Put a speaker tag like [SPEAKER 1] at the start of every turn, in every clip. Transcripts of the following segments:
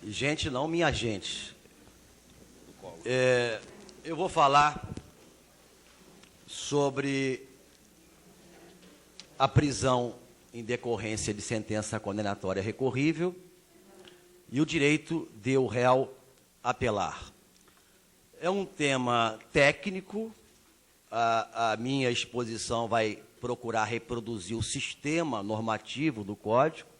[SPEAKER 1] Gente, não minha gente. Eu vou falar sobre a prisão em decorrência de sentença condenatória recorrível e o direito de o réu apelar. É um tema técnico, a minha exposição vai procurar reproduzir o sistema normativo do Código,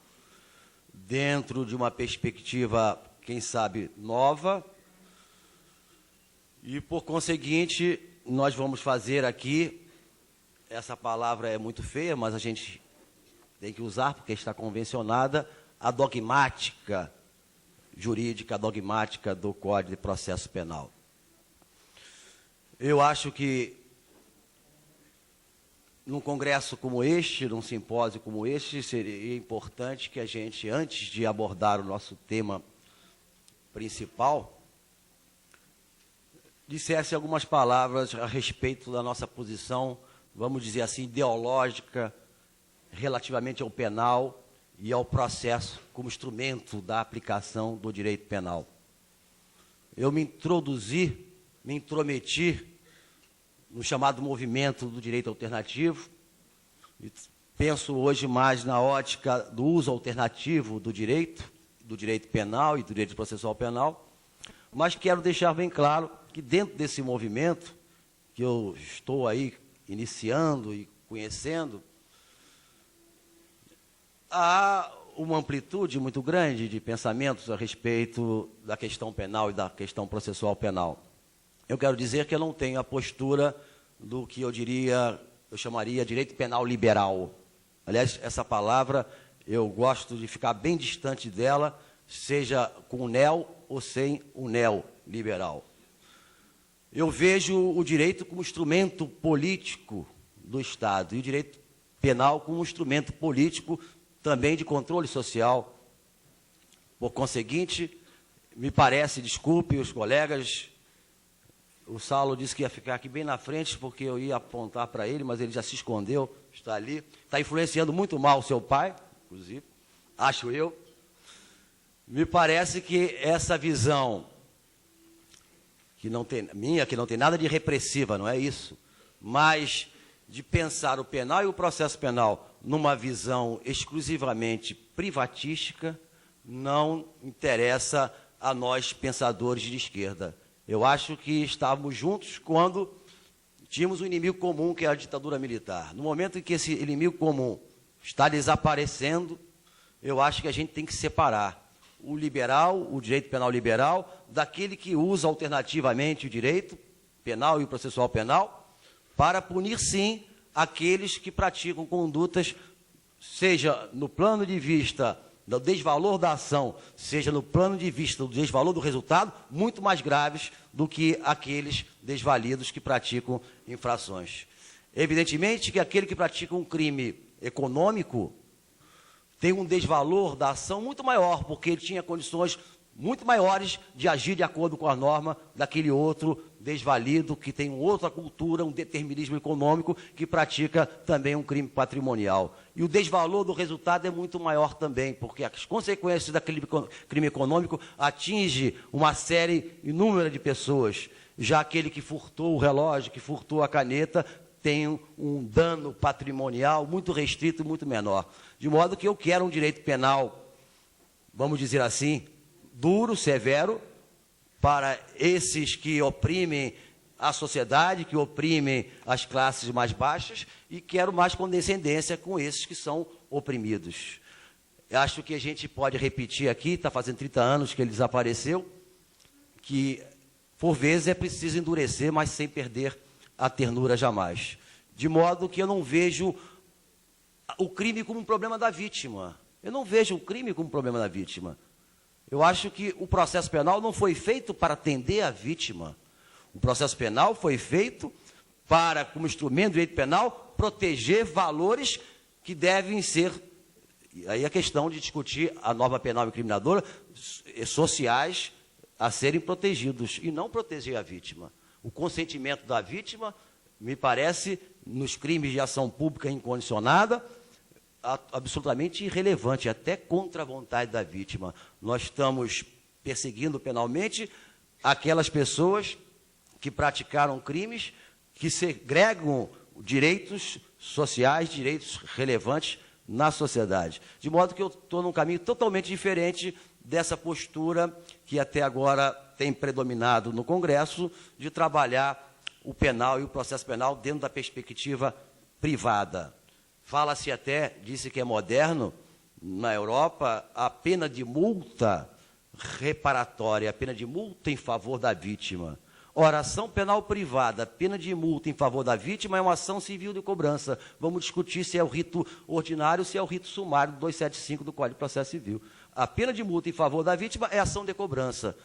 [SPEAKER 1] dentro de uma perspectiva, quem sabe, nova, e, por conseguinte, nós vamos fazer aqui, essa palavra é muito feia, mas a gente tem que usar, porque está convencionada, a dogmática jurídica, a dogmática do Código de Processo Penal. Eu acho que, num congresso como este, num simpósio como este, seria importante que a gente, antes de abordar o nosso tema principal, dissesse algumas palavras a respeito da nossa posição, vamos dizer assim, ideológica, relativamente ao penal e ao processo como instrumento da aplicação do direito penal. Eu me intrometi no chamado movimento do direito alternativo, e penso hoje mais na ótica do uso alternativo do direito penal e do direito processual penal, mas quero deixar bem claro que dentro desse movimento, que eu estou aí iniciando e conhecendo, há uma amplitude muito grande de pensamentos a respeito da questão penal e da questão processual penal. Eu quero dizer que eu não tenho a postura do que eu chamaria direito penal liberal. Aliás, essa palavra eu gosto de ficar bem distante dela, seja com o neo ou sem o neoliberal. Eu vejo o direito como instrumento político do Estado e o direito penal como instrumento político também de controle social. Por conseguinte, me parece, desculpe os colegas, o Saulo disse que ia ficar aqui bem na frente porque eu ia apontar para ele, mas ele já se escondeu, está ali. Está influenciando muito mal o seu pai, inclusive, acho eu. Me parece que essa visão que não tem nada de repressiva, não é isso, mas de pensar o penal e o processo penal numa visão exclusivamente privatística, não interessa a nós, pensadores de esquerda. Eu acho que estávamos juntos quando tínhamos um inimigo comum, que é a ditadura militar. No momento em que esse inimigo comum está desaparecendo, eu acho que a gente tem que separar o liberal, o direito penal liberal, daquele que usa alternativamente o direito penal e o processual penal, para punir, sim, aqueles que praticam condutas, seja no plano de vista do desvalor da ação, seja no plano de vista do desvalor do resultado, muito mais graves do que aqueles desvalidos que praticam infrações. Evidentemente que aquele que pratica um crime econômico tem um desvalor da ação muito maior, porque ele tinha condições muito maiores de agir de acordo com a norma daquele outro desvalido, que tem outra cultura, um determinismo econômico, que pratica também um crime patrimonial. E o desvalor do resultado é muito maior também, porque as consequências daquele crime econômico atinge uma série inúmera de pessoas. Já aquele que furtou o relógio, que furtou a caneta, tem um dano patrimonial muito restrito e muito menor. De modo que eu quero um direito penal, vamos dizer assim, duro, severo, para esses que oprimem a sociedade, que oprimem as classes mais baixas, e quero mais condescendência com esses que são oprimidos. Eu acho que a gente pode repetir aqui, está fazendo 30 anos que ele desapareceu, que por vezes é preciso endurecer, mas sem perder a ternura jamais. De modo que eu não vejo o crime como um problema da vítima. Eu não vejo o crime como um problema da vítima. Eu acho que o processo penal não foi feito para atender a vítima. O processo penal foi feito para, como instrumento do direito penal, proteger valores que devem ser, aí a questão de discutir a norma penal incriminadora, sociais a serem protegidos, e não proteger a vítima. O consentimento da vítima, me parece, nos crimes de ação pública incondicionada, absolutamente irrelevante, até contra a vontade da vítima. Nós estamos perseguindo penalmente aquelas pessoas que praticaram crimes que segregam direitos sociais, direitos relevantes na sociedade. De modo que eu estou num caminho totalmente diferente dessa postura que até agora tem predominado no Congresso, de trabalhar o penal e o processo penal dentro da perspectiva privada. Fala-se até, disse que é moderno, na Europa, a pena de multa reparatória, a pena de multa em favor da vítima. Ora, ação penal privada, pena de multa em favor da vítima é uma ação civil de cobrança. Vamos discutir se é o rito ordinário ou se é o rito sumário do 275 do Código de Processo Civil. A pena de multa em favor da vítima é ação de cobrança.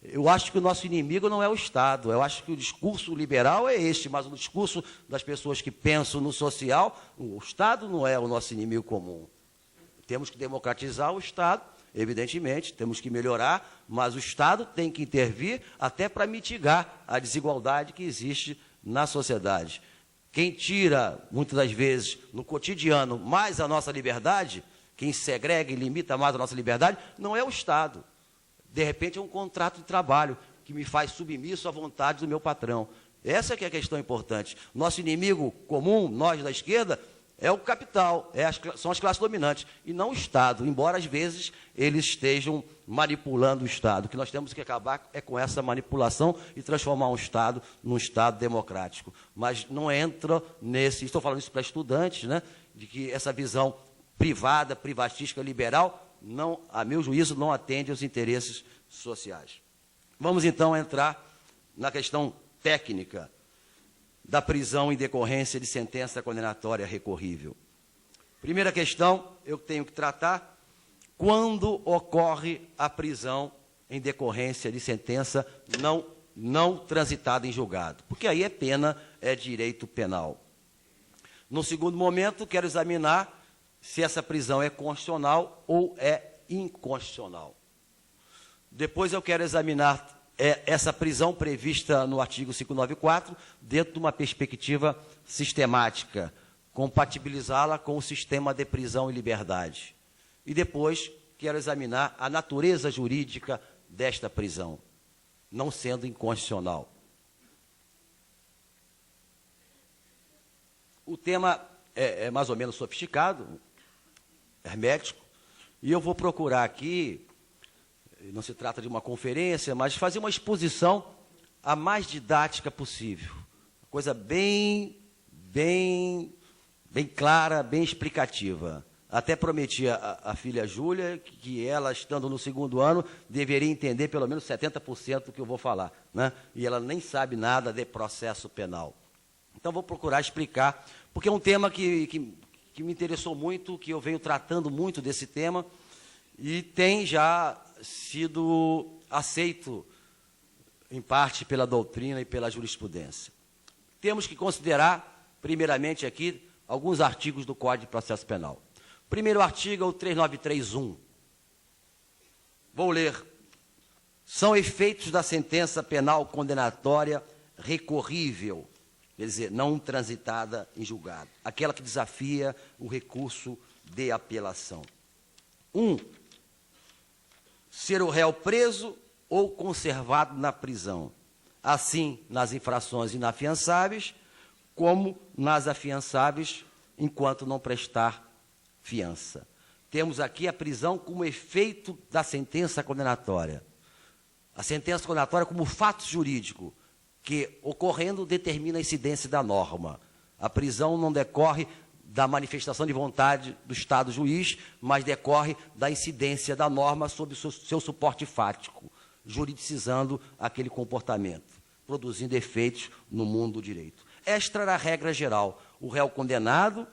[SPEAKER 1] Eu acho que o nosso inimigo não é o Estado. Eu acho que o discurso liberal é este, mas o discurso das pessoas que pensam no social, o Estado não é o nosso inimigo comum. Temos que democratizar o Estado, evidentemente, temos que melhorar, mas o Estado tem que intervir até para mitigar a desigualdade que existe na sociedade. Quem tira, muitas das vezes, no cotidiano, mais a nossa liberdade, quem segrega e limita mais a nossa liberdade, não é o Estado. De repente, é um contrato de trabalho que me faz submisso à vontade do meu patrão. Essa que é a questão importante. Nosso inimigo comum, nós da esquerda, é o capital, são as classes dominantes, e não o Estado, embora às vezes eles estejam manipulando o Estado. O que nós temos que acabar é com essa manipulação e transformar um Estado num Estado democrático. Mas não entra nesse, estou falando isso para estudantes, né, de que essa visão privada, privatística, liberal, não, a meu juízo, não atende aos interesses sociais. Vamos então entrar na questão técnica da prisão em decorrência de sentença condenatória recorrível. Primeira questão, eu tenho que tratar quando ocorre a prisão em decorrência de sentença não transitada em julgado, porque aí é pena, é direito penal. No segundo momento, quero examinar se essa prisão é constitucional ou é inconstitucional. Depois eu quero examinar essa prisão prevista no artigo 594, dentro de uma perspectiva sistemática, compatibilizá-la com o sistema de prisão e liberdade. E depois quero examinar a natureza jurídica desta prisão, não sendo inconstitucional. O tema é mais ou menos sofisticado, hermético, e eu vou procurar aqui, não se trata de uma conferência, mas fazer uma exposição a mais didática possível. Coisa bem clara, bem explicativa. Até prometi à filha Júlia que ela, estando no segundo ano, deveria entender pelo menos 70% do que eu vou falar, né? E ela nem sabe nada de processo penal. Então, vou procurar explicar, porque é um tema que me interessou muito, que eu venho tratando muito desse tema, e tem já sido aceito, em parte, pela doutrina e pela jurisprudência. Temos que considerar, primeiramente aqui, alguns artigos do Código de Processo Penal. O primeiro artigo é o 3931. Vou ler. São efeitos da sentença penal condenatória recorrível, quer dizer, não transitada em julgado, aquela que desafia o recurso de apelação. 1. Ser o réu preso ou conservado na prisão, assim nas infrações inafiançáveis, como nas afiançáveis, enquanto não prestar fiança. Temos aqui a prisão como efeito da sentença condenatória. A sentença condenatória como fato jurídico, que, ocorrendo, determina a incidência da norma. A prisão não decorre da manifestação de vontade do Estado juiz, mas decorre da incidência da norma sobre seu suporte fático, juridicizando aquele comportamento, produzindo efeitos no mundo do direito. Esta era a regra geral. O réu condenado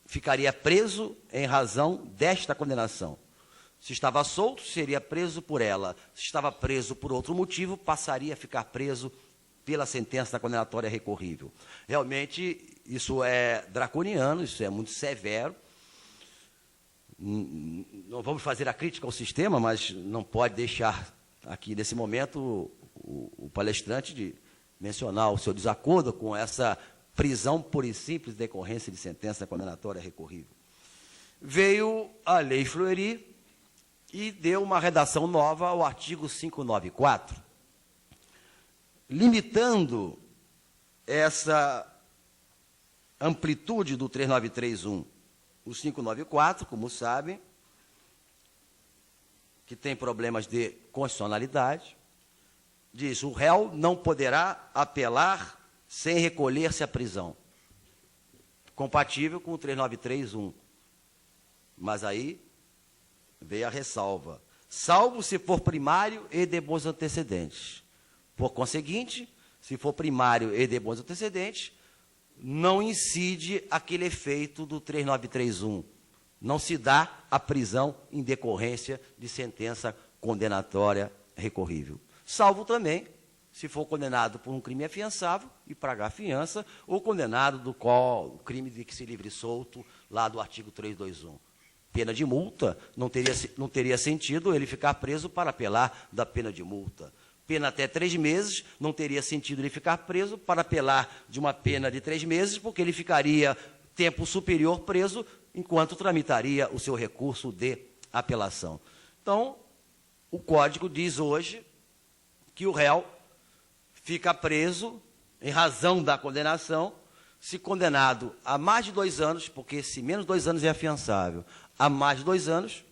[SPEAKER 1] ficaria preso em razão desta condenação. Se estava solto, seria preso por ela. Se estava preso por outro motivo, passaria a ficar preso pela sentença condenatória recorrível. Realmente, isso é draconiano, isso é muito severo. Não vamos fazer a crítica ao sistema, mas não pode deixar aqui, nesse momento, o palestrante de mencionar o seu desacordo com essa prisão pura e simples decorrência de sentença condenatória recorrível. Veio a Lei Fleury, e deu uma redação nova ao artigo 594, limitando essa amplitude do 3931. O 594, como sabem, que tem problemas de constitucionalidade, diz: o réu não poderá apelar sem recolher-se à prisão. Compatível com o 3931. Mas aí veio a ressalva: salvo se for primário e de bons antecedentes. Por conseguinte, se for primário e de bons antecedentes, não incide aquele efeito do 3931. Não se dá a prisão em decorrência de sentença condenatória recorrível. Salvo também se for condenado por um crime afiançável e pagar fiança, ou condenado do qual o crime de que se livre solto, lá do artigo 321. Pena de multa, não teria sentido ele ficar preso para apelar da pena de multa. Pena até 3 meses, não teria sentido ele ficar preso para apelar de uma pena de 3 meses, porque ele ficaria tempo superior preso enquanto tramitaria o seu recurso de apelação. Então, o Código diz hoje que o réu fica preso em razão da condenação, se condenado a mais de 2 anos, porque se menos 2 anos é afiançável, a mais de 2 anos,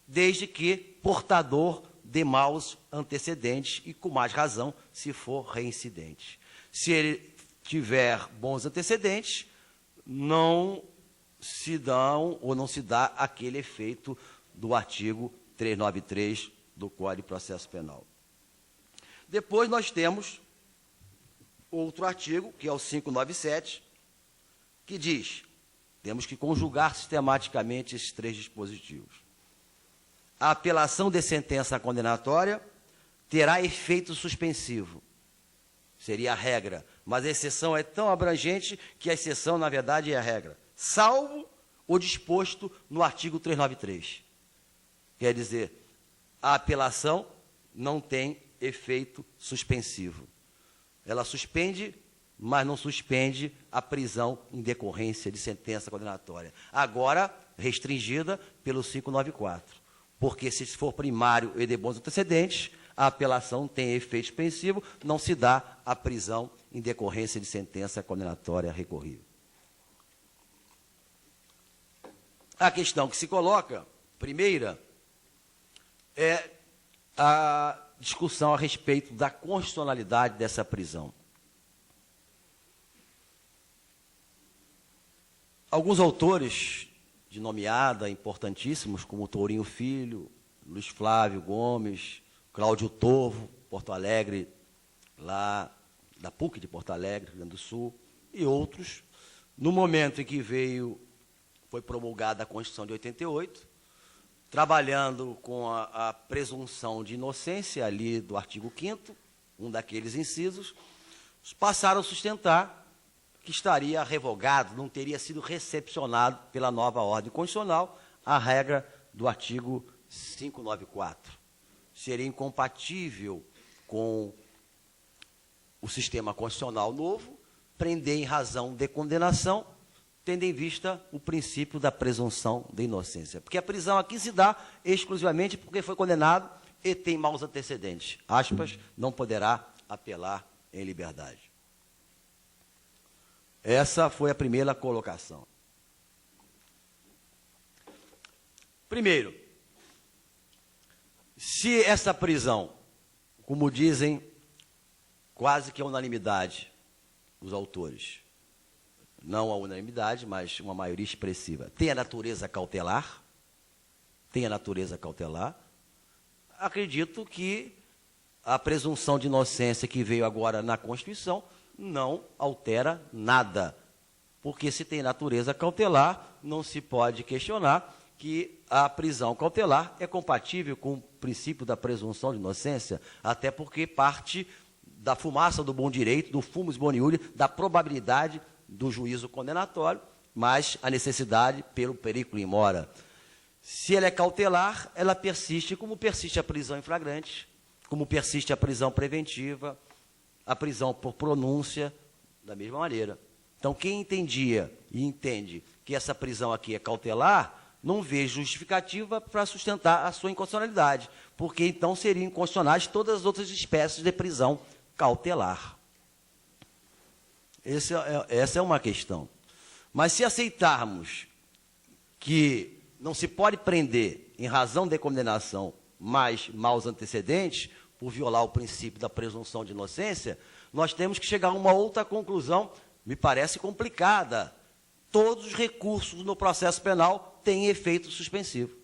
[SPEAKER 1] desde que portador de maus antecedentes e com mais razão se for reincidente. Se ele tiver bons antecedentes, não se dão ou não se dá aquele efeito do artigo 393 do Código de Processo Penal. Depois nós temos outro artigo, que é o 597, que diz: temos que conjugar sistematicamente esses 3 dispositivos. A apelação de sentença condenatória terá efeito suspensivo. Seria a regra, mas a exceção é tão abrangente que a exceção, na verdade, é a regra. Salvo o disposto no artigo 393. Quer dizer, a apelação não tem efeito suspensivo. Ela suspende, mas não suspende a prisão em decorrência de sentença condenatória. Agora, restringida pelo 594. Porque se for primário e de bons antecedentes, a apelação tem efeito suspensivo, não se dá a prisão em decorrência de sentença condenatória recorrível. A questão que se coloca, primeira, é a discussão a respeito da constitucionalidade dessa prisão. Alguns autores de nomeada, importantíssimos, como Tourinho Filho, Luiz Flávio Gomes, Cláudio Tovo, Porto Alegre, lá da PUC de Porto Alegre, Rio Grande do Sul, e outros, no momento em que foi promulgada a Constituição de 88, trabalhando com a presunção de inocência ali do artigo 5º, um daqueles incisos, passaram a sustentar que estaria revogado, não teria sido recepcionado pela nova ordem constitucional a regra do artigo 594. Seria incompatível com o sistema constitucional novo prender em razão de condenação, tendo em vista o princípio da presunção de inocência. Porque a prisão aqui se dá exclusivamente porque foi condenado e tem maus antecedentes. Aspas, não poderá apelar em liberdade. Essa foi a primeira colocação. Primeiro, se essa prisão, como dizem quase que a unanimidade os autores, não a unanimidade, mas uma maioria expressiva, tem a natureza cautelar, acredito que a presunção de inocência que veio agora na Constituição não altera nada, porque se tem natureza cautelar, não se pode questionar que a prisão cautelar é compatível com o princípio da presunção de inocência, até porque parte da fumaça do bom direito, do fumus boniuri, da probabilidade do juízo condenatório, mas a necessidade pelo periculo in mora. Se ela é cautelar, ela persiste como persiste a prisão em flagrante, como persiste a prisão preventiva, a prisão por pronúncia, da mesma maneira. Então, quem entendia e entende que essa prisão aqui é cautelar, não vejo justificativa para sustentar a sua inconstitucionalidade, porque então seriam inconstitucionais todas as outras espécies de prisão cautelar. Essa é uma questão. Mas se aceitarmos que não se pode prender em razão de condenação mais maus antecedentes, por violar o princípio da presunção de inocência, nós temos que chegar a uma outra conclusão, me parece complicada. Todos os recursos no processo penal têm efeito suspensivo.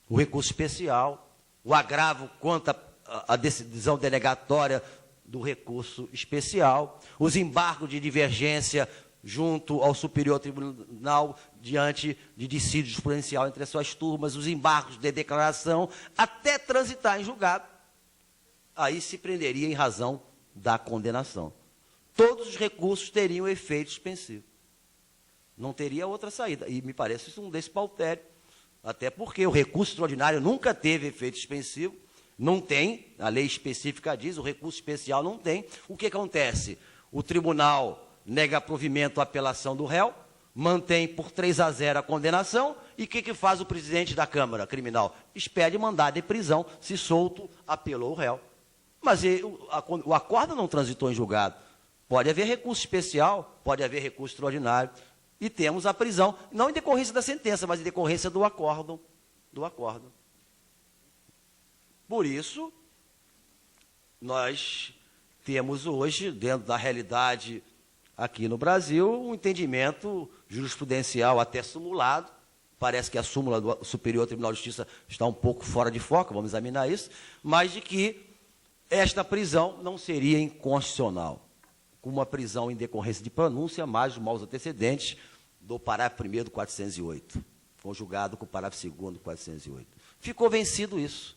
[SPEAKER 1] O recurso especial, o agravo quanto à decisão denegatória do recurso especial, os embargos de divergência junto ao Superior Tribunal, diante de dissídio jurisprudencial entre as suas turmas, os embargos de declaração, até transitar em julgado, aí se prenderia em razão da condenação. Todos os recursos teriam efeito suspensivo. Não teria outra saída. E me parece isso um despautério, até porque o recurso extraordinário nunca teve efeito suspensivo, não tem, a lei específica diz, o recurso especial não tem. O que acontece? O tribunal nega provimento à apelação do réu, mantém por 3-0 a condenação, e o que faz o presidente da Câmara Criminal? Expede mandado de prisão, se solto, apelou o réu. Mas o acordo não transitou em julgado. Pode haver recurso especial, pode haver recurso extraordinário, e temos a prisão, não em decorrência da sentença, mas em decorrência do acordo. Por isso, nós temos hoje, dentro da realidade aqui no Brasil, um entendimento jurisprudencial até simulado. Parece que a súmula do Superior Tribunal de Justiça está um pouco fora de foco, vamos examinar isso, mas de que esta prisão não seria inconstitucional, com uma prisão em decorrência de pronúncia, mais os maus antecedentes do parágrafo 1º do 408, conjugado com o parágrafo 2º do 408. Ficou vencido isso,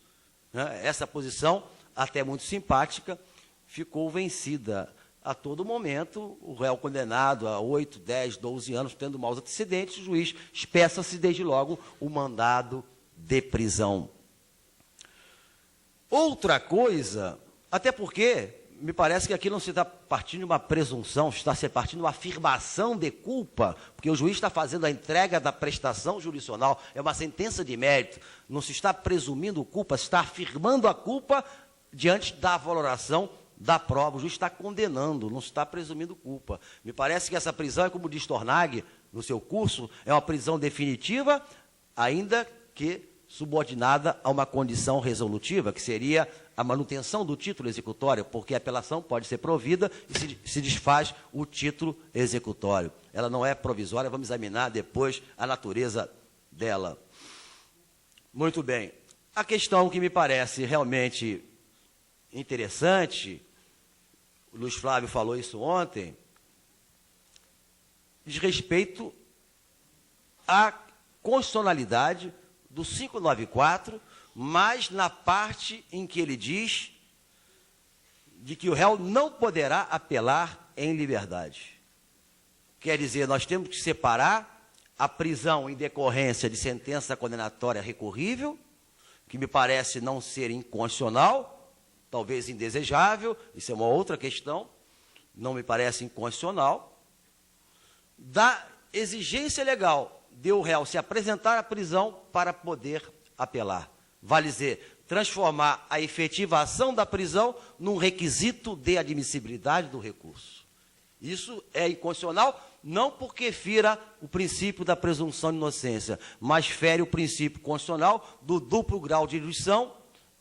[SPEAKER 1] né? Essa posição, até muito simpática, ficou vencida. A todo momento, o réu condenado a 8, 10, 12 anos, tendo maus antecedentes, o juiz espeça-se desde logo o mandado de prisão. Outra coisa, até porque me parece que aqui não se está partindo de uma presunção, está se partindo de uma afirmação de culpa, porque o juiz está fazendo a entrega da prestação jurisdicional, é uma sentença de mérito, não se está presumindo culpa, se está afirmando a culpa diante da valoração da prova. O juiz está condenando, não está presumindo culpa. Me parece que essa prisão é, como diz Tornag no seu curso, é uma prisão definitiva, ainda que subordinada a uma condição resolutiva, que seria a manutenção do título executório, porque a apelação pode ser provida e se desfaz o título executório. Ela não é provisória, vamos examinar depois a natureza dela. Muito bem. A questão que me parece realmente interessante, o Luiz Flávio falou isso ontem, diz respeito à constitucionalidade do 594, mas na parte em que ele diz de que o réu não poderá apelar em liberdade. Quer dizer, nós temos que separar a prisão em decorrência de sentença condenatória recorrível, que me parece não ser inconstitucional, talvez indesejável, isso é uma outra questão, não me parece inconstitucional, da exigência legal de o réu se apresentar à prisão para poder apelar. Vale dizer, transformar a efetivação da prisão num requisito de admissibilidade do recurso. Isso é inconstitucional, não porque fira o princípio da presunção de inocência, mas fere o princípio constitucional do duplo grau de jurisdição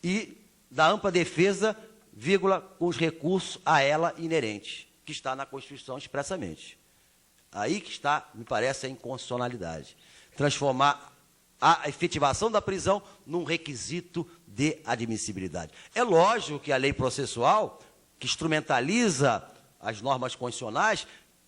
[SPEAKER 1] e da ampla defesa, vírgula, com os recursos a ela inerentes, que está na Constituição expressamente. Aí que está, me parece, a inconstitucionalidade. Transformar a efetivação da prisão num requisito de admissibilidade. É lógico que a lei processual, que instrumentaliza as normas constitucionais,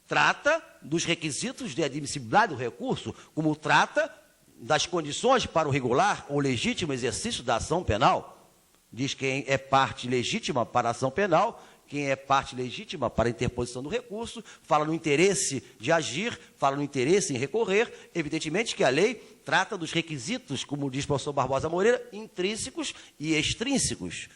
[SPEAKER 1] trata dos requisitos de admissibilidade do recurso, como trata das condições para o regular ou legítimo exercício da ação penal. Diz quem é parte legítima para a ação penal, quem é parte legítima para a interposição do recurso, fala no interesse de agir, fala no interesse em recorrer. Evidentemente que a lei trata dos requisitos, como diz o professor Barbosa Moreira, intrínsecos e extrínsecos.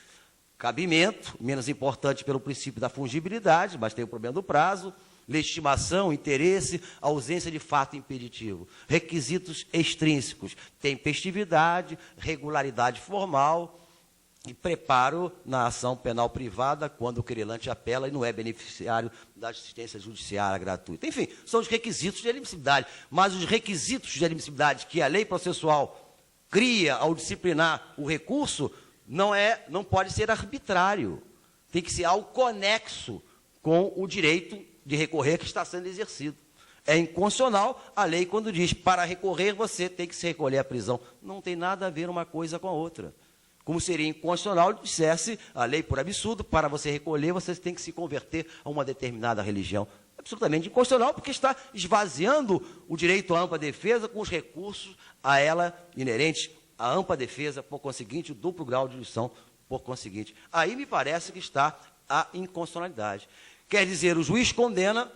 [SPEAKER 1] Cabimento, menos importante pelo princípio da fungibilidade, mas tem o problema do prazo. legitimação, interesse, ausência de fato impeditivo. Requisitos extrínsecos, tempestividade, regularidade formal e preparo na ação penal privada quando o querelante apela e não é beneficiário da assistência judiciária gratuita. Enfim, são os requisitos de admissibilidade, mas os requisitos de admissibilidade que a lei processual cria ao disciplinar o recurso não pode ser arbitrário, tem que ser algo conexo com o direito de recorrer que está sendo exercido. É inconstitucional a lei quando diz, para recorrer você tem que se recolher à prisão. Não tem nada a ver uma coisa com a outra. Como seria inconstitucional dissesse a lei por absurdo, para você recolher você tem que se converter a uma determinada religião. Absolutamente inconstitucional, porque está esvaziando o direito à ampla defesa com os recursos a ela inerentes à ampla defesa, por conseguinte, o duplo grau de jurisdição, por conseguinte. Aí me parece que está a inconstitucionalidade. Quer dizer, o juiz condena,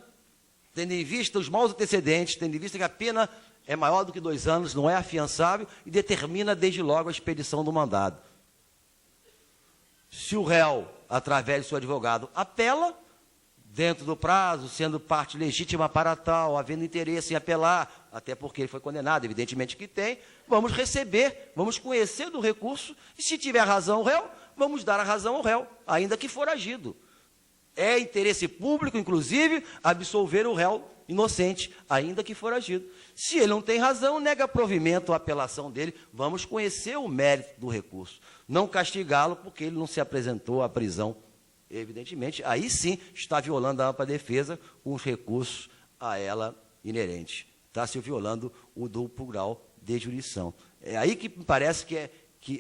[SPEAKER 1] tendo em vista os maus antecedentes, tendo em vista que a pena é maior do que 2 anos, não é afiançável, e determina desde logo a expedição do mandado. Se o réu, através de seu advogado, apela, dentro do prazo, sendo parte legítima para tal, havendo interesse em apelar, até porque ele foi condenado, evidentemente que tem, vamos receber, vamos conhecer do recurso, e se tiver razão o réu, vamos dar a razão ao réu, ainda que foragido. É interesse público, inclusive, absolver o réu inocente, ainda que foragido. Se ele não tem razão, nega provimento à apelação dele, vamos conhecer o mérito do recurso. Não castigá-lo porque ele não se apresentou à prisão. Evidentemente, aí sim está violando a ampla defesa com os recursos a ela inerentes. Está se violando o duplo grau de jurisdição. É aí que me parece que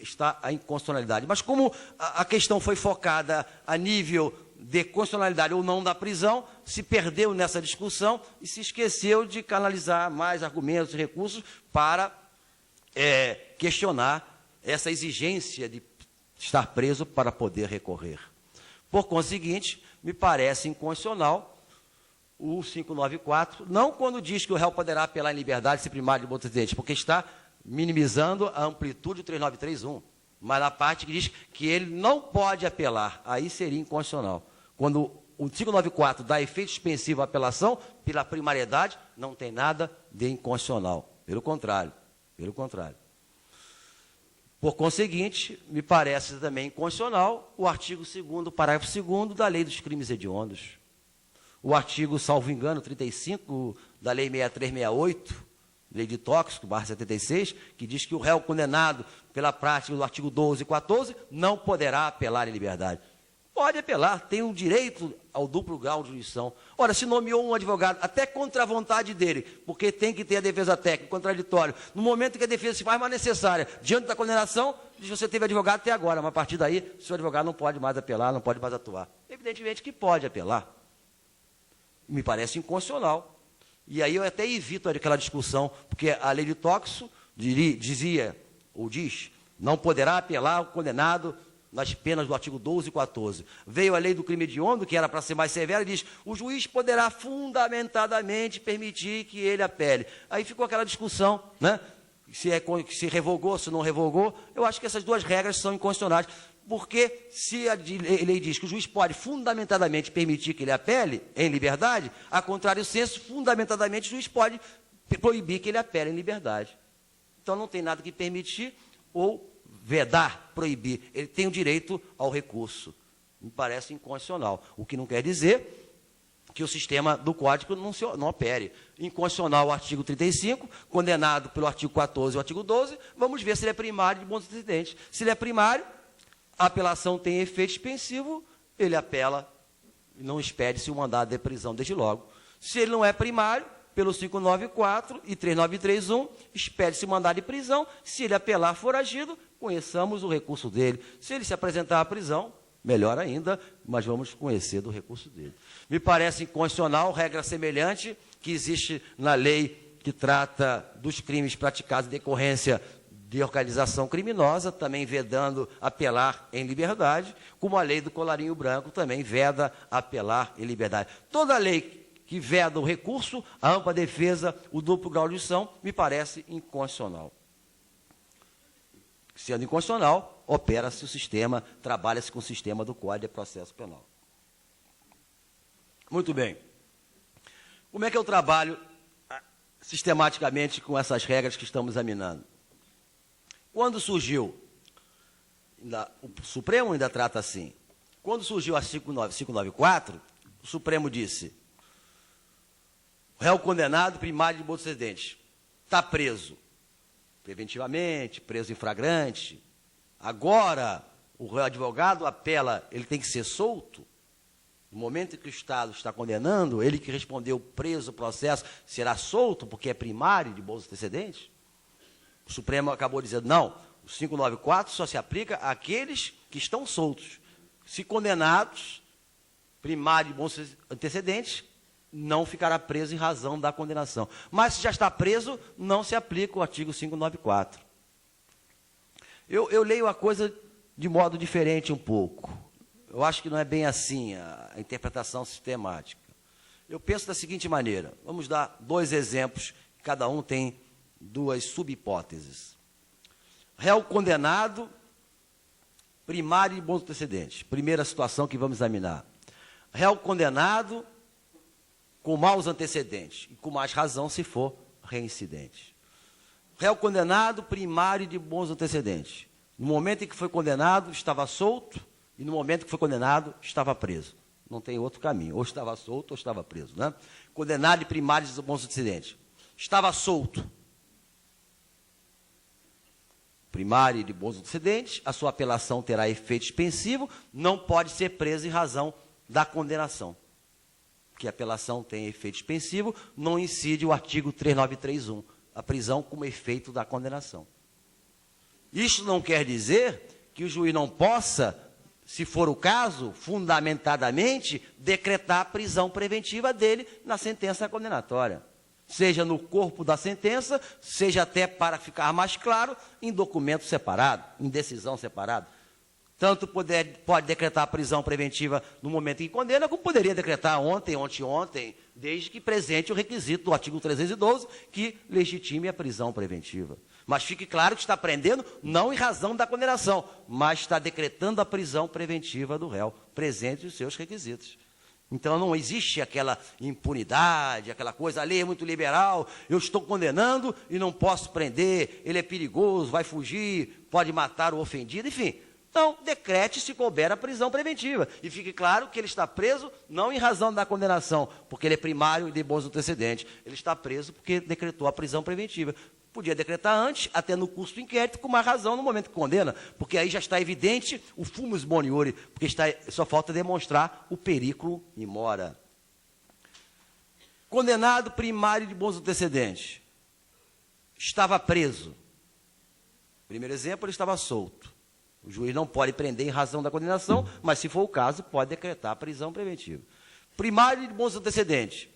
[SPEAKER 1] está a inconstitucionalidade. Mas como a questão foi focada a nível de constitucionalidade ou não da prisão, se perdeu nessa discussão e se esqueceu de canalizar mais argumentos e recursos para questionar essa exigência de estar preso para poder recorrer. Por conseguinte, me parece inconstitucional o 594, não quando diz que o réu poderá apelar em liberdade se primário de bom antecedente, porque está minimizando a amplitude do 3931, mas na parte que diz que ele não pode apelar, aí seria inconstitucional. Quando o 594 dá efeito suspensivo à apelação, pela primariedade, não tem nada de inconstitucional. Pelo contrário, pelo contrário. Por conseguinte, me parece também inconstitucional o artigo 2º, parágrafo 2º da Lei dos Crimes Hediondos. O artigo, salvo engano, 35 da Lei 6368, Lei de Tóxico, /76, que diz que o réu condenado pela prática do artigo 12 e 14 não poderá apelar em liberdade. Pode apelar, tem um direito ao duplo grau de jurisdição. Ora, se nomeou um advogado, até contra a vontade dele, porque tem que ter a defesa técnica, contraditório, no momento que a defesa se faz mais necessária, diante da condenação, diz que você teve advogado até agora, mas a partir daí, o seu advogado não pode mais apelar, não pode mais atuar. Evidentemente que pode apelar. Me parece inconstitucional. E aí eu até evito aquela discussão, porque a lei de Tóxico dizia, ou diz, não poderá apelar o condenado nas penas do artigo 12 e 14. Veio a lei do crime hediondo, que era para ser mais severa, e diz, o juiz poderá fundamentadamente permitir que ele apele. Aí ficou aquela discussão, né? Se revogou, se não revogou. Eu acho que essas duas regras são inconstitucionais, porque se a lei diz que o juiz pode fundamentadamente permitir que ele apele em liberdade, a contrário senso, fundamentadamente o juiz pode proibir que ele apele em liberdade. Então não tem nada que permitir ou vedar, proibir. Ele tem o direito ao recurso. Me parece inconstitucional. O que não quer dizer que o sistema do Código não opere. Inconstitucional o artigo 35, condenado pelo artigo 14 e o artigo 12, vamos ver se ele é primário de bons antecedentes. Se ele é primário, a apelação tem efeito suspensivo, ele apela e não expede-se o mandado de prisão desde logo. Se ele não é primário, pelo 594 e 3931, expede-se o mandado de prisão. Se ele apelar foragido, conheçamos o recurso dele. Se ele se apresentar à prisão, melhor ainda, mas vamos conhecer do recurso dele. Me parece inconstitucional, regra semelhante que existe na lei que trata dos crimes praticados em decorrência de organização criminosa, também vedando apelar em liberdade, como a lei do colarinho branco também veda apelar em liberdade. Toda lei que veda o recurso, a ampla defesa, o duplo grau de jurisdição, me parece inconstitucional. Sendo inconstitucional, opera-se o sistema, trabalha-se com o sistema do Código de Processo Penal. Muito bem. Como é que eu trabalho sistematicamente com essas regras que estamos examinando? Quando surgiu, o Supremo ainda trata assim, quando surgiu a 594, o Supremo disse, o réu condenado primário de bom antecedente está preso preventivamente, preso em flagrante. Agora, o advogado apela, ele tem que ser solto. No momento em que o Estado está condenando, ele que respondeu preso o processo será solto porque é primário de bons antecedentes? O Supremo acabou dizendo, não, o 594 só se aplica àqueles que estão soltos. Se condenados, primário de bons antecedentes, não ficará preso em razão da condenação. Mas se já está preso, não se aplica o artigo 594. Eu leio a coisa de modo diferente um pouco. Eu acho que não é bem assim a interpretação sistemática. Eu penso da seguinte maneira, vamos dar 2 exemplos, cada um tem 2 subhipóteses. Réu condenado, primário de bons antecedentes. Primeira situação que vamos examinar. Réu condenado com maus antecedentes, e com mais razão se for reincidente. Réu condenado, primário de bons antecedentes. No momento em que foi condenado, estava solto, e no momento que foi condenado, estava preso. Não tem outro caminho, ou estava solto ou estava preso. Né? Condenado de primário de bons antecedentes. Estava solto. Primário de bons antecedentes, a sua apelação terá efeito suspensivo, não pode ser preso em razão da condenação. Porque a apelação tem efeito suspensivo, não incide o artigo 3931, a prisão como efeito da condenação. Isso não quer dizer que o juiz não possa, se for o caso, fundamentadamente, decretar a prisão preventiva dele na sentença condenatória. Seja no corpo da sentença, seja até, para ficar mais claro, em documento separado, em decisão separada. Tanto pode decretar a prisão preventiva no momento em que condena, como poderia decretar ontem, desde que presente o requisito do artigo 312, que legitime a prisão preventiva. Mas fique claro que está prendendo não em razão da condenação, mas está decretando a prisão preventiva do réu, presente os seus requisitos. Então não existe aquela impunidade, aquela coisa, a lei é muito liberal, eu estou condenando e não posso prender, ele é perigoso, vai fugir, pode matar o ofendido, enfim. Então, decrete se couber a prisão preventiva. E fique claro que ele está preso não em razão da condenação, porque ele é primário e de bons antecedentes. Ele está preso porque decretou a prisão preventiva. Podia decretar antes, até no curso do inquérito, com uma razão no momento que condena, porque aí já está evidente o fumus boniuri, porque só falta demonstrar o periculo in mora. Condenado primário de bons antecedentes. Estava preso. Primeiro exemplo, ele estava solto. O juiz não pode prender em razão da condenação, mas, se for o caso, pode decretar a prisão preventiva. Primário de bons antecedentes.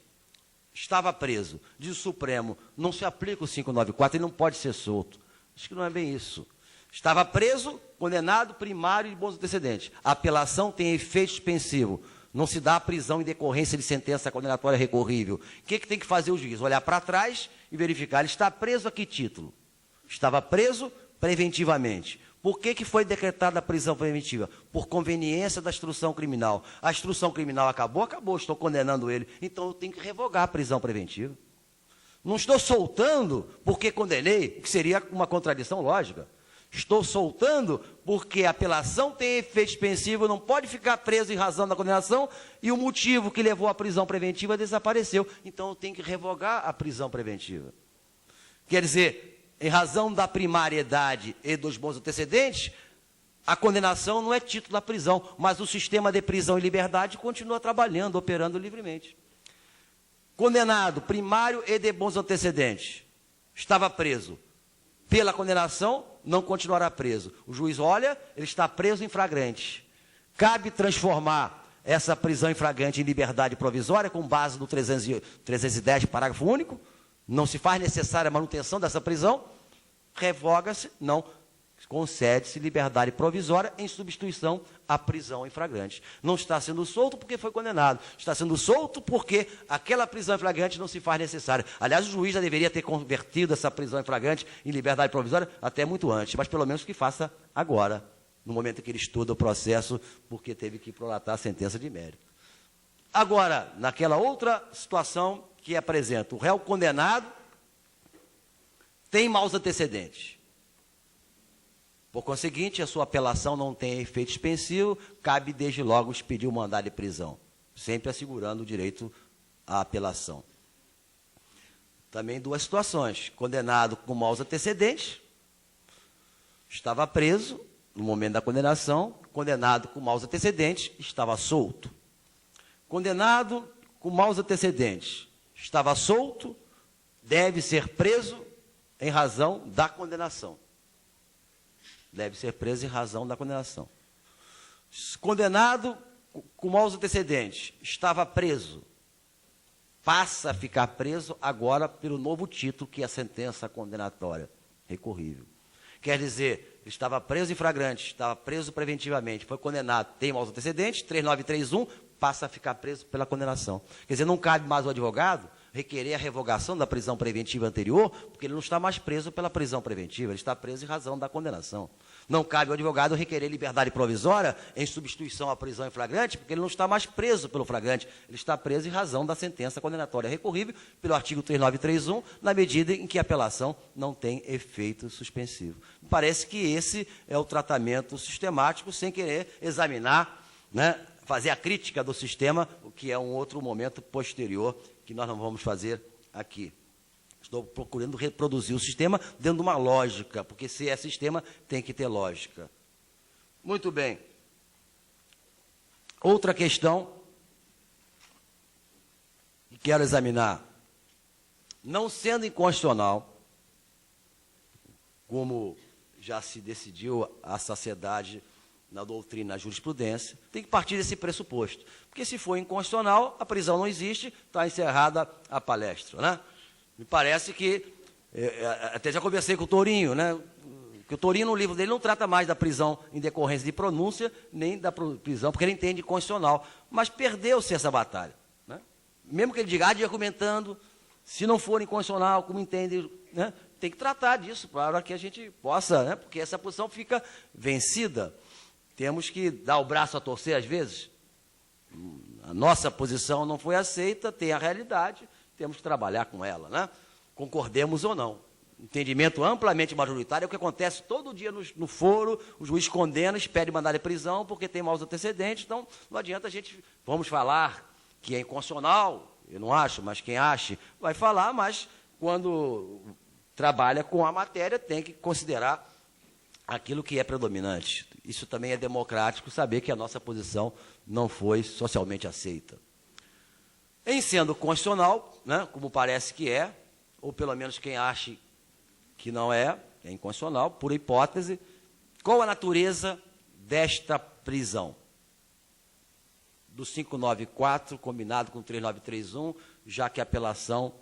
[SPEAKER 1] Estava preso. Diz o Supremo, não se aplica o 594, ele não pode ser solto. Acho que não é bem isso. Estava preso, condenado, primário de bons antecedentes. A apelação tem efeito suspensivo. Não se dá a prisão em decorrência de sentença condenatória recorrível. O que tem que fazer o juiz? Olhar para trás e verificar. Ele está preso a que título? Estava preso preventivamente. Por que foi decretada a prisão preventiva? Por conveniência da instrução criminal. A instrução criminal acabou, estou condenando ele. Então eu tenho que revogar a prisão preventiva. Não estou soltando porque condenei, que seria uma contradição lógica. Estou soltando porque a apelação tem efeito suspensivo, não pode ficar preso em razão da condenação, e o motivo que levou à prisão preventiva desapareceu. Então eu tenho que revogar a prisão preventiva. Quer dizer, em razão da primariedade e dos bons antecedentes, a condenação não é título da prisão, mas o sistema de prisão e liberdade continua trabalhando, operando livremente. Condenado, primário e de bons antecedentes, estava preso. Pela condenação, não continuará preso. O juiz olha, ele está preso em flagrante. Cabe transformar essa prisão em flagrante em liberdade provisória, com base no 310, parágrafo único. Não se faz necessária a manutenção dessa prisão, revoga-se, não, concede-se liberdade provisória em substituição à prisão em flagrante. Não está sendo solto porque foi condenado, está sendo solto porque aquela prisão em flagrante não se faz necessária. Aliás, o juiz já deveria ter convertido essa prisão em flagrante em liberdade provisória até muito antes, mas pelo menos que faça agora, no momento em que ele estuda o processo, porque teve que prolatar a sentença de mérito. Agora, naquela outra situação que apresenta, o réu condenado tem maus antecedentes. Por conseguinte, a sua apelação não tem efeito suspensivo, cabe desde logo expedir o mandado de prisão, sempre assegurando o direito à apelação. Também duas situações, condenado com maus antecedentes, estava preso no momento da condenação, condenado com maus antecedentes, estava solto. Condenado com maus antecedentes, estava solto, deve ser preso em razão da condenação. Deve ser preso em razão da condenação. Condenado com maus antecedentes, estava preso, passa a ficar preso agora pelo novo título, que é a sentença condenatória recorrível. Quer dizer, ele estava preso em flagrante, estava preso preventivamente, foi condenado, tem maus antecedentes, 3931, passa a ficar preso pela condenação. Quer dizer, não cabe mais ao advogado requerer a revogação da prisão preventiva anterior, porque ele não está mais preso pela prisão preventiva, ele está preso em razão da condenação. Não cabe ao advogado requerer liberdade provisória em substituição à prisão em flagrante, porque ele não está mais preso pelo flagrante, ele está preso em razão da sentença condenatória recorrível pelo artigo 3931, na medida em que a apelação não tem efeito suspensivo. Parece que esse é o tratamento sistemático, sem querer examinar, né, fazer a crítica do sistema, o que é um outro momento posterior que nós não vamos fazer aqui. Estou procurando reproduzir o sistema dentro de uma lógica, porque se é sistema, tem que ter lógica. Muito bem. Outra questão que quero examinar. Não sendo inconstitucional, como já se decidiu a sociedade na doutrina, na jurisprudência, tem que partir desse pressuposto. Porque se for inconstitucional, a prisão não existe, está encerrada a palestra, né? Me parece que, até já conversei com o Tourinho, né? Que o Tourinho, no livro dele, não trata mais da prisão em decorrência de pronúncia, nem da prisão, porque ele entende constitucional. Mas perdeu-se essa batalha, né? Mesmo que ele diga, argumentando, se não for inconstitucional, como entende, né? Tem que tratar disso para que a gente possa, né? Porque essa posição fica vencida. Temos que dar o braço a torcer às vezes. A nossa posição não foi aceita, tem a realidade, temos que trabalhar com ela, né? Concordemos ou não. Entendimento amplamente majoritário é o que acontece todo dia no foro, o juiz condena, expede mandado de prisão porque tem maus antecedentes, então não adianta a gente, vamos falar que é inconstitucional, eu não acho, mas quem acha vai falar, mas quando trabalha com a matéria tem que considerar aquilo que é predominante. Isso também é democrático, saber que a nossa posição não foi socialmente aceita. Em sendo constitucional, né, como parece que é, ou pelo menos quem acha que não é inconstitucional, por hipótese, qual a natureza desta prisão? Do 594, combinado com 3931, já que a apelação,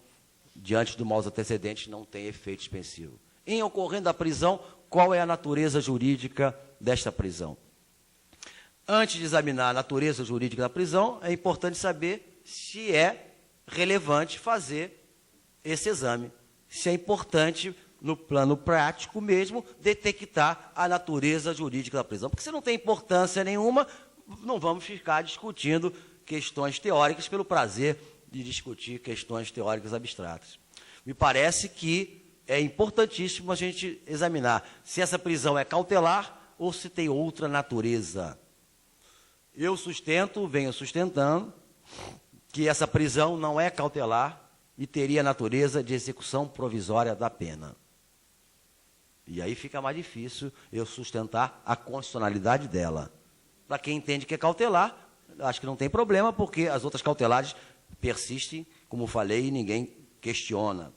[SPEAKER 1] diante do maus antecedentes, não tem efeito suspensivo. Em ocorrendo a prisão, qual é a natureza jurídica desta prisão? Antes de examinar a natureza jurídica da prisão, é importante saber se é relevante fazer esse exame, se é importante, no plano prático mesmo, detectar a natureza jurídica da prisão. Porque se não tem importância nenhuma, não vamos ficar discutindo questões teóricas pelo prazer de discutir questões teóricas abstratas. Me parece que é importantíssimo a gente examinar se essa prisão é cautelar ou se tem outra natureza. Eu venho sustentando, que essa prisão não é cautelar e teria natureza de execução provisória da pena. E aí fica mais difícil eu sustentar a constitucionalidade dela. Para quem entende que é cautelar, acho que não tem problema, porque as outras cautelares persistem, como falei, e ninguém questiona.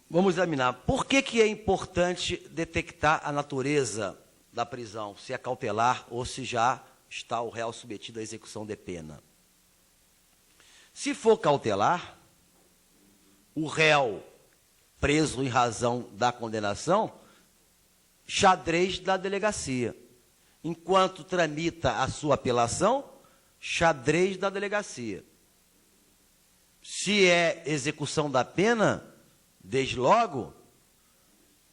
[SPEAKER 1] Vamos examinar. Por que é importante detectar a natureza da prisão, se é cautelar ou se já está o réu submetido à execução de pena? Se for cautelar, o réu preso em razão da condenação, xadrez da delegacia. Enquanto tramita a sua apelação, xadrez da delegacia. Se é execução da pena, desde logo,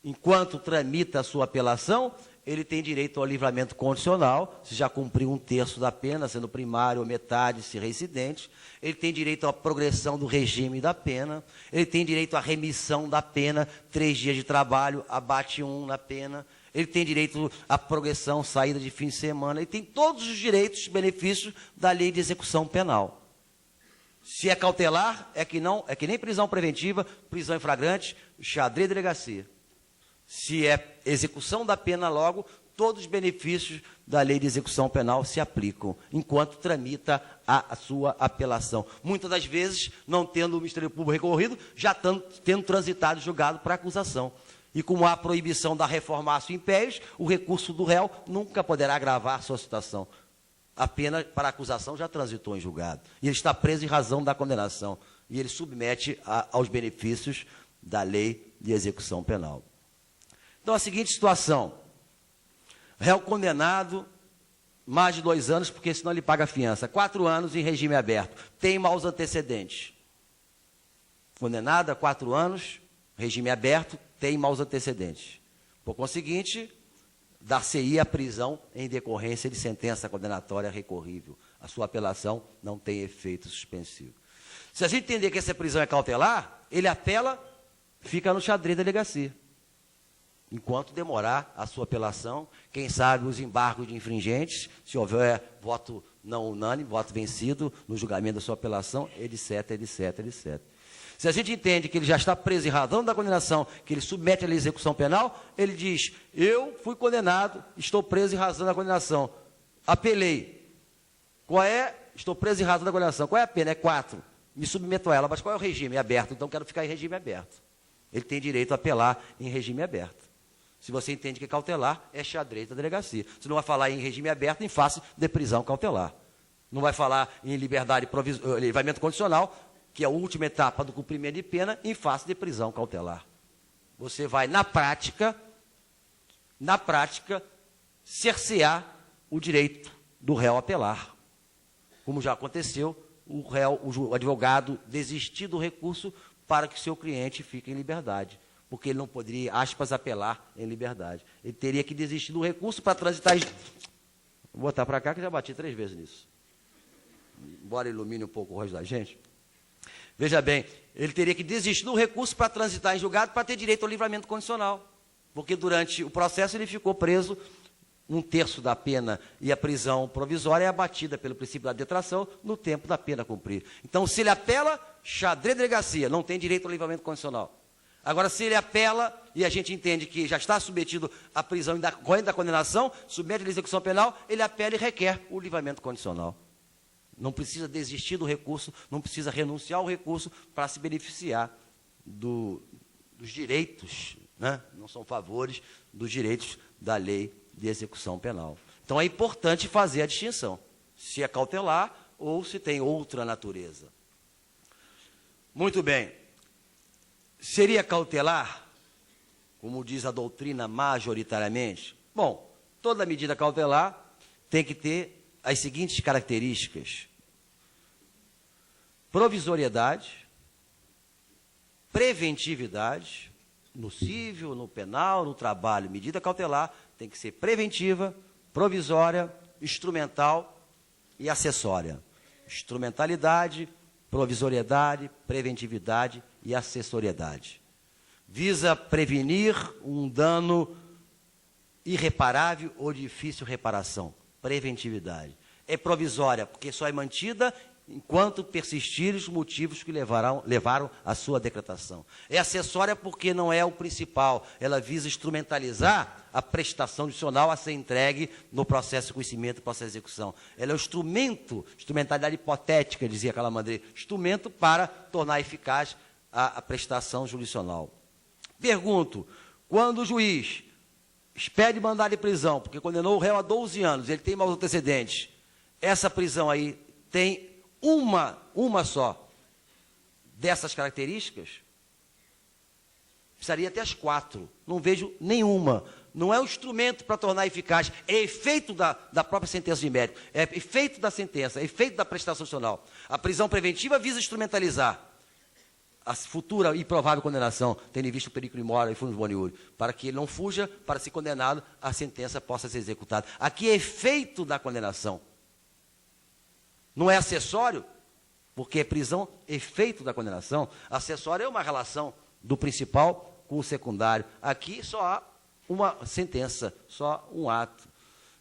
[SPEAKER 1] enquanto tramita a sua apelação, ele tem direito ao livramento condicional, se já cumpriu 1/3 da pena, sendo primário ou metade, se reincidente. Ele tem direito à progressão do regime da pena. Ele tem direito à remissão da pena, 3 dias de trabalho, abate 1 na pena. Ele tem direito à progressão, saída de fim de semana. Ele tem todos os direitos e benefícios da lei de execução penal. Se é cautelar, é que nem prisão preventiva, prisão em flagrante, xadrez de delegacia. Se é execução da pena logo, todos os benefícios da lei de execução penal se aplicam, enquanto tramita a sua apelação. Muitas das vezes, não tendo o Ministério Público recorrido, já tendo transitado julgado para acusação. E como há proibição da reformácio impérios, o recurso do réu nunca poderá agravar sua situação. A pena para acusação já transitou em julgado. E ele está preso em razão da condenação. E ele submete aos benefícios da lei de execução penal. Então, a seguinte situação. Réu condenado, mais de 2 anos, porque senão ele paga a fiança. 4 anos em regime aberto. Tem maus antecedentes. Condenado a 4 anos, regime aberto, tem maus antecedentes. Por conseguinte, dar-se-ia a prisão em decorrência de sentença condenatória recorrível. A sua apelação não tem efeito suspensivo. Se a gente entender que essa prisão é cautelar, ele apela, fica no xadrez da delegacia. Enquanto demorar a sua apelação, quem sabe os embargos de infringentes, se houver voto não unânime, voto vencido no julgamento da sua apelação, etc, etc, etc. Se a gente entende que ele já está preso em razão da condenação, que ele submete à execução penal, ele diz, eu fui condenado, estou preso em razão da condenação. Apelei. Qual é? Estou preso em razão da condenação. Qual é a pena? É 4. Me submeto a ela. Mas qual é o regime? É aberto. Então, quero ficar em regime aberto. Ele tem direito a apelar em regime aberto. Se você entende que é cautelar, é xadrez da delegacia. Você não vai falar em regime aberto em face de prisão cautelar. Não vai falar em livramento condicional, que é a última etapa do cumprimento de pena, em face de prisão cautelar. Você vai, na prática, cercear o direito do réu a apelar. Como já aconteceu, o advogado desistir do recurso para que seu cliente fique em liberdade, porque ele não poderia, aspas, apelar em liberdade. Ele teria que desistir do recurso para transitar... Vou botar para cá, que já bati 3 vezes nisso. Embora ilumine um pouco o rosto da gente. Veja bem, ele teria que desistir do recurso para transitar em julgado para ter direito ao livramento condicional. Porque durante o processo ele ficou preso 1/3 da pena e a prisão provisória é abatida pelo princípio da detração no tempo da pena a cumprir. Então, se ele apela, xadrez de delegacia, não tem direito ao livramento condicional. Agora, se ele apela e a gente entende que já está submetido à prisão e da condenação, submete à execução penal, ele apela e requer o livramento condicional. Não precisa desistir do recurso, não precisa renunciar ao recurso para se beneficiar dos direitos, né? Não são favores, dos direitos da lei de execução penal. Então é importante fazer a distinção, se é cautelar ou se tem outra natureza. Muito bem. Seria cautelar, como diz a doutrina majoritariamente? Bom, toda medida cautelar tem que ter as seguintes características: provisoriedade, preventividade, no civil, no penal, no trabalho. Medida cautelar tem que ser preventiva, provisória, instrumental e acessória. Instrumentalidade, provisoriedade, preventividade e acessoriedade. Visa prevenir um dano irreparável ou de difícil reparação. Preventividade. É provisória, porque só é mantida enquanto persistirem os motivos que levaram à sua decretação. É acessória porque não é o principal. Ela visa instrumentalizar a prestação judicial a ser entregue no processo de conhecimento e processo de execução. Ela é um instrumento, instrumentalidade hipotética, dizia Calamandré, instrumento para tornar eficaz a prestação jurisdicional. Pergunto, quando o juiz expede mandado de prisão, porque condenou o réu a 12 anos, ele tem maus antecedentes, essa prisão aí tem uma só dessas características? Precisaria ter as 4. Não vejo nenhuma. Não é um instrumento para tornar eficaz. É efeito da própria sentença de mérito. É efeito da sentença. É efeito da prestação institucional. A prisão preventiva visa instrumentalizar a futura e provável condenação, tendo em vista o periculo mora e funus boniúrio, para que ele não fuja, para ser condenado, a sentença possa ser executada. Aqui é efeito da condenação. Não é acessório, porque é prisão, efeito da condenação. Acessório é uma relação do principal com o secundário. Aqui só há uma sentença, só um ato.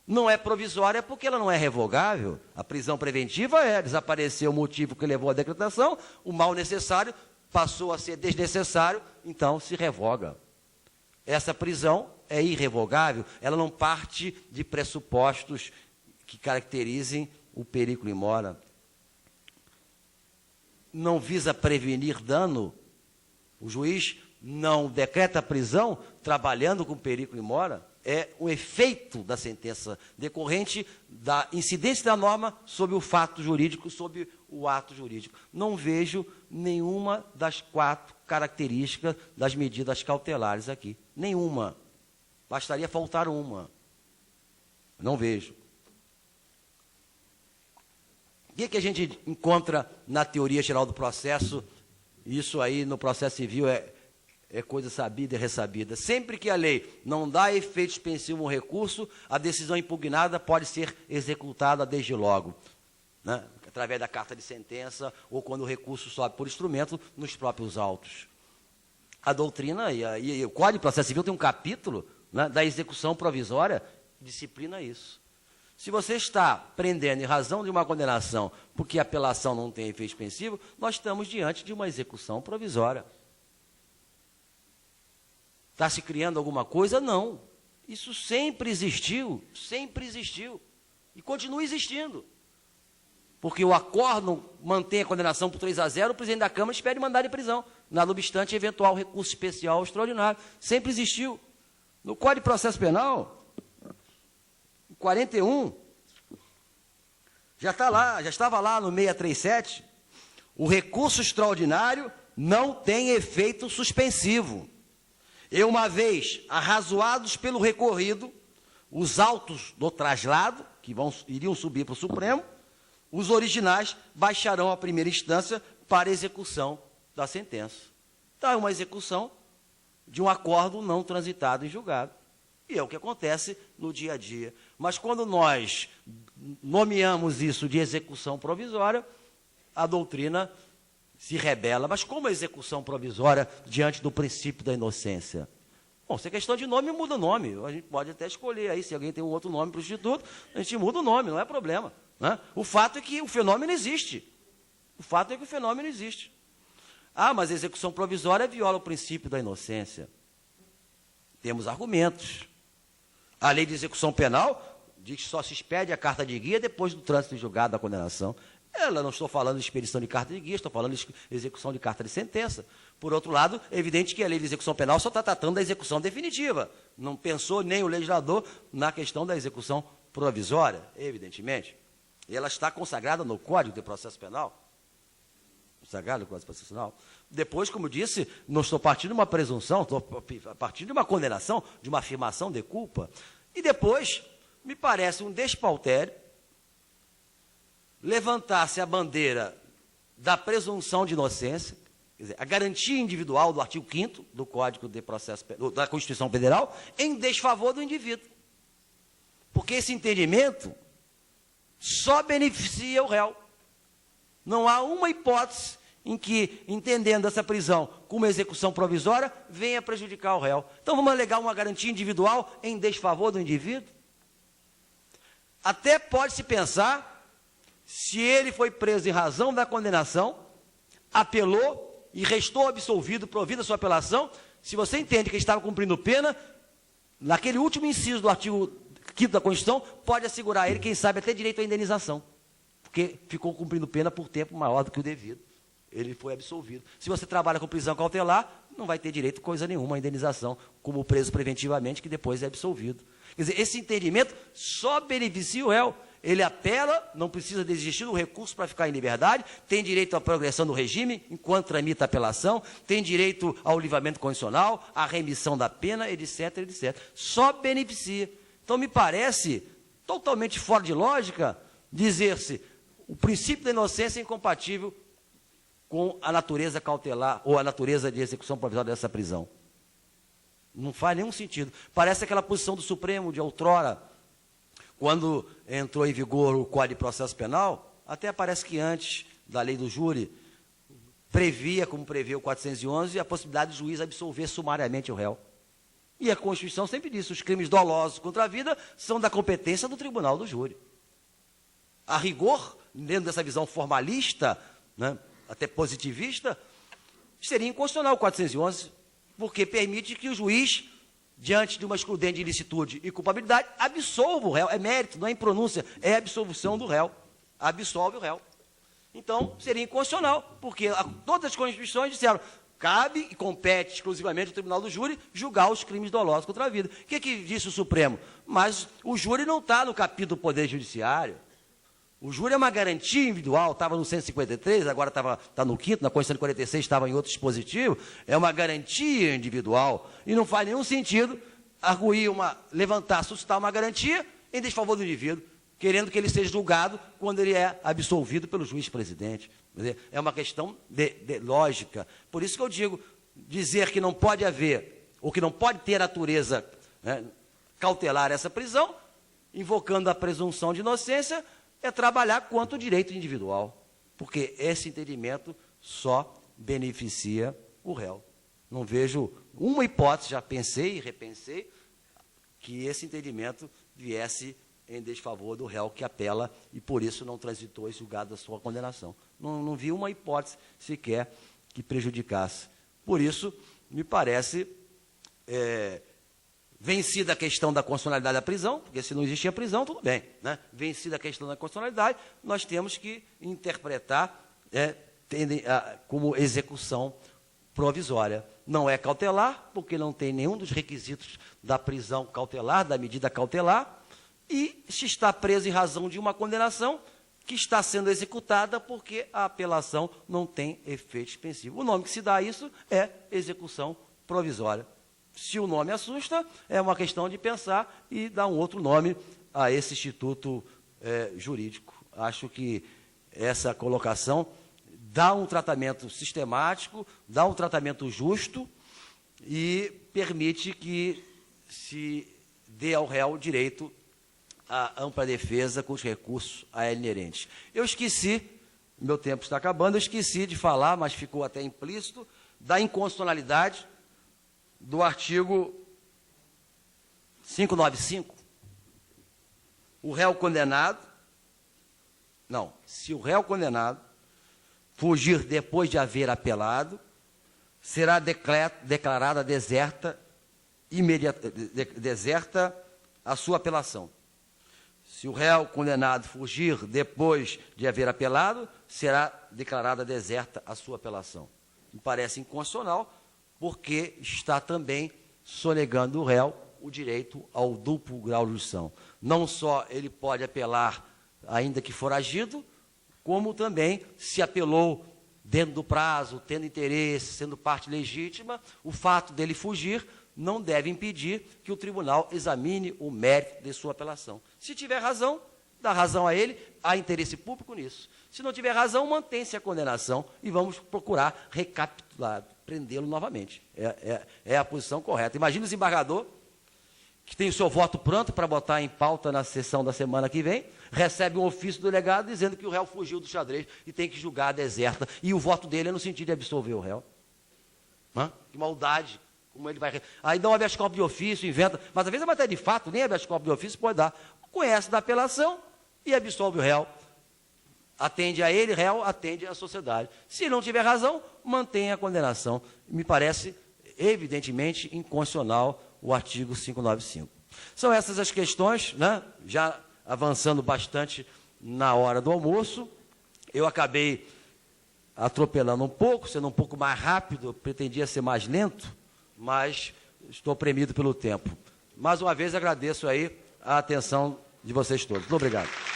[SPEAKER 1] Não é provisória porque ela não é revogável. A prisão preventiva desapareceu o motivo que levou à decretação, o mal necessário passou a ser desnecessário, então se revoga. Essa prisão é irrevogável, ela não parte de pressupostos que caracterizem o periculo in mora. Não visa prevenir dano, o juiz não decreta a prisão trabalhando com periculo in mora, é um efeito da sentença decorrente da incidência da norma sobre o fato jurídico, sobre o ato jurídico. Não vejo nenhuma das 4 características das medidas cautelares aqui. Nenhuma. Bastaria faltar uma. Não vejo. O que a gente encontra na teoria geral do processo? Isso aí no processo civil é coisa sabida e ressabida. Sempre que a lei não dá efeito suspensivo ao recurso, a decisão impugnada pode ser executada desde logo, né? Através da carta de sentença ou quando o recurso sobe por instrumento nos próprios autos. A doutrina e o Código de Processo Civil tem um capítulo, né, da execução provisória que disciplina isso. Se você está prendendo em razão de uma condenação porque a apelação não tem efeito suspensivo, nós estamos diante de uma execução provisória. Está se criando alguma coisa? Não. Isso sempre existiu e continua existindo. Porque o acórdão mantém a condenação por 3-0, o presidente da Câmara espera mandar de prisão, nada obstante eventual recurso especial ou extraordinário. Sempre existiu. No Código de Processo Penal, 41, já estava lá no 637, o recurso extraordinário não tem efeito suspensivo. E uma vez arrazoados pelo recorrido, os autos do traslado, que iriam subir para o Supremo, os originais baixarão à primeira instância para execução da sentença. Então, é uma execução de um acordo não transitado em julgado. E é o que acontece no dia a dia. Mas quando nós nomeamos isso de execução provisória, a doutrina se rebela. Mas como a execução provisória diante do princípio da inocência? Bom, se é questão de nome, muda o nome. A gente pode até escolher aí, se alguém tem um outro nome para o Instituto, a gente muda o nome, não é problema, né? O fato é que o fenômeno existe. Ah, mas a execução provisória viola o princípio da inocência. Temos argumentos. A lei de execução penal diz que só se expede a carta de guia depois do trânsito em julgado da condenação. Não estou falando de expedição de carta de guia, estou falando de execução de carta de sentença. Por outro lado, é evidente que a lei de execução penal só está tratando da execução definitiva. Não pensou nem o legislador na questão da execução provisória, evidentemente. E ela está consagrada no Código de Processo Penal. Depois, como disse, não estou partindo de uma presunção, estou partindo de uma condenação, de uma afirmação de culpa. E depois, me parece um despautério levantar-se a bandeira da presunção de inocência, quer dizer, a garantia individual do artigo 5º do Código de Processo da Constituição Federal, em desfavor do indivíduo. Porque esse entendimento só beneficia o réu. Não há uma hipótese em que, entendendo essa prisão como execução provisória, venha prejudicar o réu. Então, vamos alegar uma garantia individual em desfavor do indivíduo? Até pode-se pensar, se ele foi preso em razão da condenação, apelou e restou absolvido, provida a sua apelação, se você entende que ele estava cumprindo pena, naquele último inciso do artigo 5º da Constituição, pode assegurar a ele, quem sabe, até direito à indenização, porque ficou cumprindo pena por tempo maior do que o devido. Ele foi absolvido. Se você trabalha com prisão cautelar, não vai ter direito a coisa nenhuma, a indenização, como preso preventivamente, que depois é absolvido. Quer dizer, esse entendimento só beneficia o réu. Ele apela, não precisa desistir do recurso para ficar em liberdade, tem direito à progressão do regime, enquanto tramita a apelação, tem direito ao livramento condicional, à remissão da pena, etc, etc. Só beneficia. Então, me parece totalmente fora de lógica dizer-se o princípio da inocência é incompatível com a natureza cautelar ou a natureza de execução provisória dessa prisão. Não faz nenhum sentido. Parece aquela posição do Supremo de outrora, quando entrou em vigor o Código de Processo Penal, até parece que antes da lei do júri, previa, como prevê o 411, a possibilidade do juiz absolver sumariamente o réu. E a Constituição sempre disse, os crimes dolosos contra a vida são da competência do tribunal do júri. A rigor, dentro dessa visão formalista, né, até positivista, seria inconstitucional o 411, porque permite que o juiz, diante de uma excludente de ilicitude e culpabilidade, absolva o réu. É mérito, não é impronúncia, é absolvição do réu. Absolve o réu. Então, seria inconstitucional, porque todas as Constituições disseram, cabe e compete exclusivamente ao tribunal do júri julgar os crimes dolosos contra a vida. O que disse o Supremo? Mas o júri não está no capítulo do Poder Judiciário. O júri é uma garantia individual, estava no 153, agora está no 5º, na Constituição de 46 estava em outro dispositivo, é uma garantia individual, e não faz nenhum sentido arguir levantar, suscitar uma garantia em desfavor do indivíduo, querendo que ele seja julgado quando ele é absolvido pelo juiz-presidente. É uma questão de lógica. Por isso que eu digo, dizer que não pode haver, ou que não pode ter natureza, né, cautelar essa prisão, invocando a presunção de inocência, é trabalhar quanto o direito individual, porque esse entendimento só beneficia o réu. Não vejo uma hipótese, já pensei e repensei, que esse entendimento viesse em desfavor do réu que apela e, por isso, não transitou esse julgado da sua condenação. Não vi uma hipótese sequer que prejudicasse. Por isso, me parece vencida a questão da constitucionalidade da prisão, porque se não existia prisão, tudo bem, né? Vencida a questão da constitucionalidade, nós temos que interpretar como execução provisória. Não é cautelar, porque não tem nenhum dos requisitos da prisão cautelar, da medida cautelar, e se está preso em razão de uma condenação que está sendo executada porque a apelação não tem efeito suspensivo. O nome que se dá a isso é execução provisória. Se o nome assusta, é uma questão de pensar e dar um outro nome a esse instituto jurídico. Acho que essa colocação dá um tratamento sistemático, dá um tratamento justo e permite que se dê ao réu o direito à ampla defesa com os recursos a ele inerentes. Eu esqueci, meu tempo está acabando, eu esqueci de falar, mas ficou até implícito, da inconstitucionalidade do artigo 595. O réu condenado, se o réu condenado fugir depois de haver apelado, será declarada deserta a sua apelação. Se o réu condenado fugir depois de haver apelado, será declarada deserta a sua apelação. Me parece inconstitucional, porque está também sonegando o réu o direito ao duplo grau de jurisdição. Não só ele pode apelar, ainda que foragido, como também, se apelou dentro do prazo, tendo interesse, sendo parte legítima, o fato dele fugir não deve impedir que o tribunal examine o mérito de sua apelação. Se tiver razão, dá razão a ele, há interesse público nisso. Se não tiver razão, mantém-se a condenação e vamos procurar recapitular, prendê-lo novamente. É a posição correta. Imagina o desembargador, que tem o seu voto pronto para botar em pauta na sessão da semana que vem, recebe um ofício do delegado dizendo que o réu fugiu do xadrez e tem que julgar a deserta, e o voto dele é no sentido de absolver o réu. Que maldade! Como ele vai... Aí dá um habeas corpus de ofício, inventa, mas às vezes a matéria de fato, nem habeas corpus de ofício pode dar. Conhece da apelação e absolve o réu. Atende a ele, réu, atende à sociedade. Se não tiver razão, mantém a condenação. Me parece, evidentemente, inconstitucional o artigo 595. São essas as questões, né? Já avançando bastante na hora do almoço. Eu acabei atropelando um pouco, sendo um pouco mais rápido, pretendia ser mais lento, mas estou premido pelo tempo. Mais uma vez agradeço aí a atenção de vocês todos. Muito obrigado.